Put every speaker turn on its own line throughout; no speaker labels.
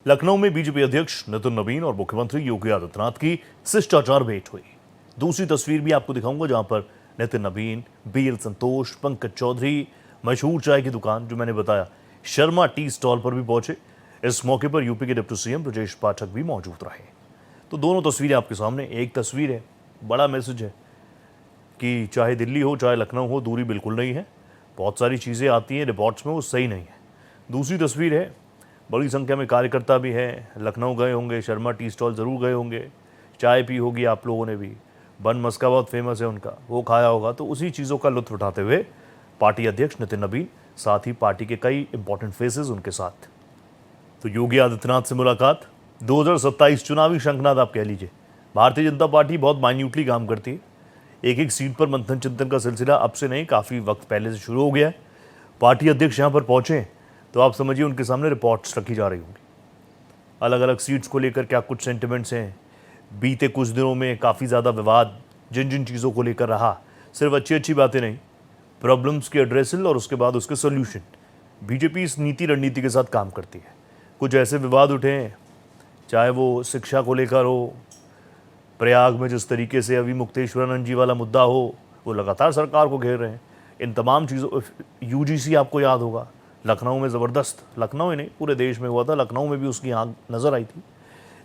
लखनऊ में बीजेपी अध्यक्ष नितिन नवीन और मुख्यमंत्री योगी आदित्यनाथ की शिष्टाचार भेंट हुई। दूसरी तस्वीर भी आपको दिखाऊंगा जहां पर नितिन नवीन, बीएल संतोष, पंकज चौधरी, मशहूर चाय की दुकान जो मैंने बताया शर्मा टी स्टॉल पर भी पहुंचे। इस मौके पर यूपी के डिप्टी सीएम ब्रजेश पाठक भी मौजूद रहे। तो दोनों तस्वीरें आपके सामने। एक तस्वीर है, बड़ा मैसेज है कि चाहे दिल्ली हो चाहे लखनऊ हो, दूरी बिल्कुल नहीं है। बहुत सारी चीज़ें आती हैं रिपोर्ट्स में, वो सही नहीं है। दूसरी तस्वीर है, बड़ी संख्या में कार्यकर्ता भी हैं, लखनऊ गए होंगे, शर्मा टी स्टॉल ज़रूर गए होंगे, चाय पी होगी आप लोगों ने भी, बन मस्का बहुत फेमस है उनका, वो खाया होगा। तो उसी चीज़ों का लुत्फ उठाते हुए पार्टी अध्यक्ष नितिन नवीन, साथ ही पार्टी के कई इंपॉर्टेंट फेसेस उनके साथ। तो योगी आदित्यनाथ से मुलाकात, 2027 चुनावी शंखनाद आप कह लीजिए। भारतीय जनता पार्टी बहुत माइन्यूटली काम करती है। एक एक सीट पर मंथन चिंतन का सिलसिला अब से नहीं, काफ़ी वक्त पहले से शुरू हो गया है। पार्टी अध्यक्ष यहाँ पर पहुँचे तो आप समझिए उनके सामने रिपोर्ट्स रखी जा रही होंगी, अलग अलग सीट्स को लेकर क्या कुछ सेंटिमेंट्स हैं। बीते कुछ दिनों में काफ़ी ज़्यादा विवाद जिन जिन चीज़ों को लेकर रहा, सिर्फ अच्छी बातें नहीं, प्रॉब्लम्स के एड्रेसल और उसके बाद उसके सोल्यूशन। बीजेपी इस नीति रणनीति के साथ काम करती है। कुछ ऐसे विवाद उठे हैं, चाहे वो शिक्षा को लेकर हो, प्रयाग में जिस तरीके से अभी मुक्तेश्वरानंद जी वाला मुद्दा हो, वो लगातार सरकार को घेर रहे हैं। इन तमाम चीज़ों, यूजीसी आपको याद होगा, लखनऊ में ज़बरदस्त, लखनऊ ही नहीं पूरे देश में हुआ था, लखनऊ में भी उसकी आँख नज़र आई थी।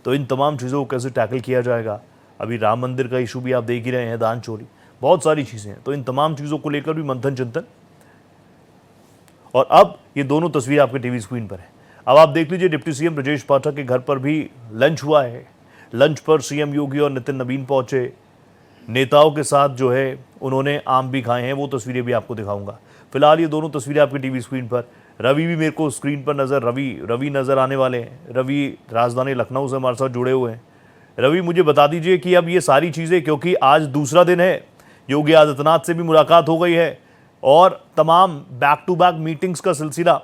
तो इन तमाम चीज़ों को कैसे टैकल किया जाएगा। अभी राम मंदिर का इशू भी आप देख ही रहे हैं, दान चोरी, बहुत सारी चीज़ें हैं। तो इन तमाम चीज़ों को लेकर भी मंथन चिंतन। और अब ये दोनों तस्वीर आपके टीवी स्क्रीन पर है। अब आप देख लीजिए, डिप्टी सीएम ब्रजेश पाठक के घर पर भी लंच हुआ है। लंच पर सीएम योगी और नितिन नवीन पहुंचे। नेताओं के साथ जो है उन्होंने आम भी खाए हैं, वो तस्वीरें भी आपको दिखाऊंगा। फिलहाल ये दोनों तस्वीरें आपके टीवी स्क्रीन पर। रवि भी मेरे को स्क्रीन पर नज़र, रवि नज़र आने वाले हैं। रवि राजधानी लखनऊ से हमारे साथ जुड़े हुए हैं। रवि, मुझे बता दीजिए कि अब ये सारी चीज़ें, क्योंकि आज दूसरा दिन है, योगी आदित्यनाथ से भी मुलाकात हो गई है और तमाम बैक टू बैक मीटिंग्स का सिलसिला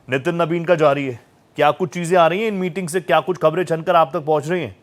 नितिन नवीन का जारी है। क्या कुछ चीज़ें आ रही हैं इन मीटिंग से, क्या कुछ खबरें छनकर आप तक पहुँच रही हैं?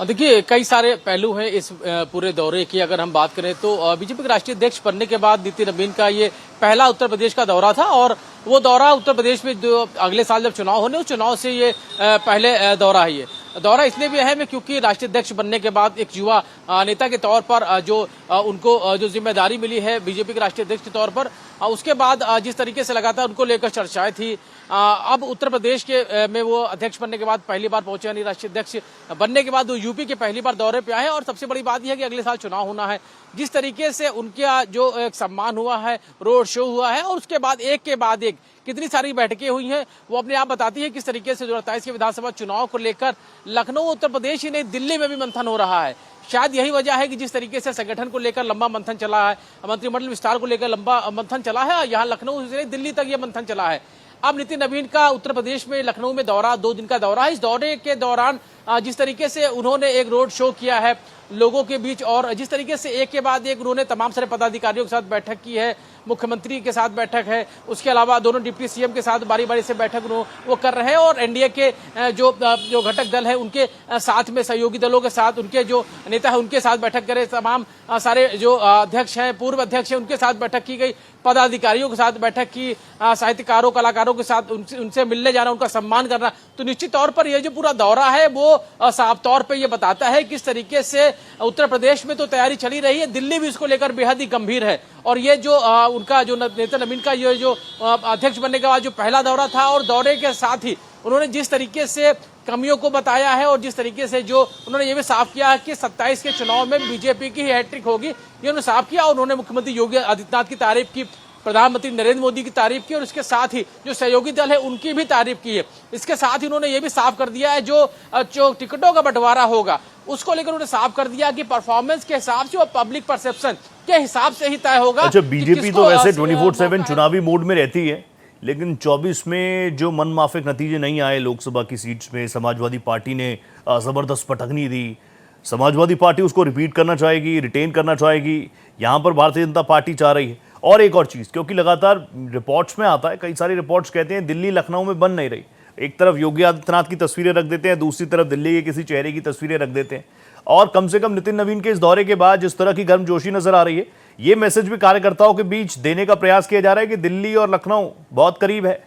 देखिए, कई सारे पहलू हैं इस पूरे दौरे की। अगर हम बात करें तो बीजेपी के राष्ट्रीय अध्यक्ष बनने के बाद नितिन नवीन का ये पहला उत्तर प्रदेश का दौरा था और वो दौरा उत्तर प्रदेश में जो अगले साल जब चुनाव होने, उस चुनाव से ये पहले दौरा है। ये दौरा इसलिए भी अहम है क्योंकि राष्ट्रीय अध्यक्ष बनने के बाद एक युवा नेता के तौर पर जो उनको जो जिम्मेदारी मिली है बीजेपी के राष्ट्रीय अध्यक्ष के तौर पर, उसके बाद जिस तरीके से लगातार उनको लेकर चर्चाएं थी, अब उत्तर प्रदेश के में वो अध्यक्ष बनने के बाद पहली बार पहुंचे, यानी राष्ट्रीय अध्यक्ष बनने के बाद वो यूपी के पहली बार दौरे पे आए। और सबसे बड़ी बात यह है कि अगले साल चुनाव होना है। जिस तरीके से उनका जो एक सम्मान हुआ है, रोड शो हुआ है और उसके बाद एक के बाद एक कितनी सारी बैठकें हुई हैं, वो अपने आप बताती है किस तरीके से 2027 के विधानसभा चुनाव को लेकर लखनऊ उत्तर प्रदेश ही नहीं, दिल्ली में भी मंथन हो रहा है। शायद यही वजह है कि जिस तरीके से संगठन को लेकर लंबा मंथन चला है, मंत्रिमंडल विस्तार को लेकर लंबा मंथन चला है, यहाँ लखनऊ से दिल्ली तक ये मंथन चला है। अब नितिन नवीन का उत्तर प्रदेश में लखनऊ में दौरा 2 दिन का दौरा है। इस दौरे के दौरान जिस तरीके से उन्होंने एक रोड शो किया है लोगों के बीच और जिस तरीके से एक के बाद एक उन्होंने तमाम सारे पदाधिकारियों के साथ बैठक की है, मुख्यमंत्री के साथ बैठक है, उसके अलावा दोनों डिप्टी सीएम के साथ बारी बारी से बैठक वो कर रहे हैं और एनडीए के जो घटक दल है उनके साथ में, सहयोगी दलों के साथ, उनके जो नेता है उनके साथ बैठक करे। तमाम सारे जो अध्यक्ष हैं, पूर्व अध्यक्ष हैं, उनके साथ बैठक की गई, पदाधिकारियों के साथ बैठक की, साहित्यकारों, कलाकारों के साथ उनसे मिलने जाना, उनका सम्मान करना। तो निश्चित तौर पर यह जो पूरा दौरा है वो साफ तौर पर यह बताता है किस तरीके से उत्तर प्रदेश में तो तैयारी चली रही है, दिल्ली भी इसको लेकर बेहद ही गंभीर है। और ये जो उनका जो नितिन नवीन का ये जो अध्यक्ष बनने के बाद जो पहला दौरा था और दौरे के साथ ही उन्होंने जिस तरीके से कमियों को बताया है और जिस तरीके से जो उन्होंने ये भी साफ किया है कि 27 के चुनाव में बीजेपी की हैट्रिक होगी, ये उन्होंने साफ किया। और उन्होंने मुख्यमंत्री योगी आदित्यनाथ की तारीफ की, प्रधानमंत्री नरेंद्र मोदी की तारीफ की और इसके साथ ही जो सहयोगी दल है उनकी भी तारीफ की है। इसके साथ ही उन्होंने ये भी साफ कर दिया है जो टिकटों का बंटवारा होगा उसको लेकर उन्होंने साफ कर दिया कि परफॉर्मेंस के हिसाब से और पब्लिक परसेप्शन के हिसाब से ही तय होगा।
अच्छा, बीजेपी तो वैसे 24/7 चुनावी मोड में रहती है, लेकिन 24 में जो मनमाफिक नतीजे नहीं आए लोकसभा की सीट्स में, समाजवादी पार्टी ने जबरदस्त पटकनी दी। समाजवादी पार्टी उसको रिपीट करना चाहेगी, रिटेन करना चाहेगी। यहाँ पर भारतीय जनता पार्टी चाह रही है। और एक और चीज़, क्योंकि लगातार रिपोर्ट्स में आता है, कई सारी रिपोर्ट्स कहते हैं दिल्ली लखनऊ में बन नहीं रही। एक तरफ योगी आदित्यनाथ की तस्वीरें रख देते हैं, दूसरी तरफ दिल्ली के किसी चेहरे की तस्वीरें रख देते हैं। और कम से कम नितिन नवीन के इस दौरे के बाद जिस तरह की गर्मजोशी नजर आ रही है, ये मैसेज भी कार्यकर्ताओं के बीच देने का प्रयास किया जा रहा है कि दिल्ली और लखनऊ बहुत करीब है।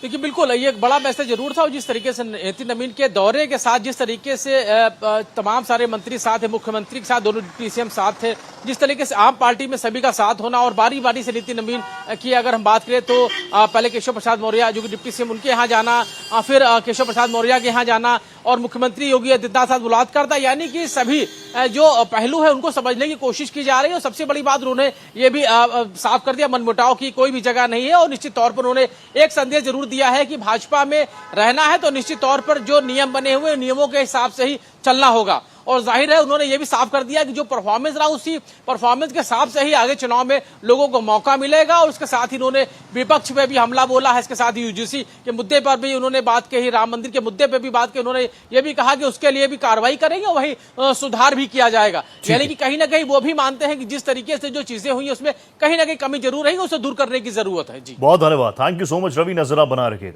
देखिए बिल्कुल ये एक बड़ा मैसेज जरूर था और जिस तरीके से नितिन नवीन के दौरे के साथ जिस तरीके से तमाम सारे मंत्री साथ है, मुख्यमंत्री के साथ दोनों डिप्टी सीएम साथ थे, जिस तरीके से आम पार्टी में सभी का साथ होना और बारी बारी से नितिन नवीन की अगर हम बात करें तो पहले केशव प्रसाद मौर्य जो कि डिप्टी सीएम उनके यहाँ जाना, फिर केशव प्रसाद मौर्य के यहाँ जाना और मुख्यमंत्री योगी आदित्यनाथ साथ मुलाकात करता, यानी कि सभी जो पहलू है उनको समझने की कोशिश की जा रही है। और सबसे बड़ी बात उन्होंने ये भी साफ कर दिया मनमुटाव की कोई भी जगह नहीं है और निश्चित तौर पर उन्होंने एक संदेश जरूर दिया है कि भाजपा में रहना है तो निश्चित तौर पर जो नियम बने हुए नियमों के हिसाब से ही चलना होगा। और जाहिर है उन्होंने ये भी साफ कर दिया कि जो परफॉर्मेंस रहा उसी परफॉर्मेंस के हिसाब से ही आगे चुनाव में लोगों को मौका मिलेगा। और उसके साथ ही उन्होंने विपक्ष पे भी हमला बोला है, इसके साथ ही यूजीसी के मुद्दे पर भी उन्होंने बात कही, राम मंदिर के मुद्दे पर भी बात की। उन्होंने ये भी कहा कि उसके लिए भी कार्रवाई करेंगे और वही सुधार भी किया जाएगा। यानी कि कहीं ना कहीं वो भी मानते हैं कि जिस तरीके से जो चीजें हुई उसमें कहीं ना कहीं कमी जरूर रही, उसे दूर करने की जरूरत है। जी
बहुत धन्यवाद, thank you so much Ravi, नजर आप बना रखिएगा।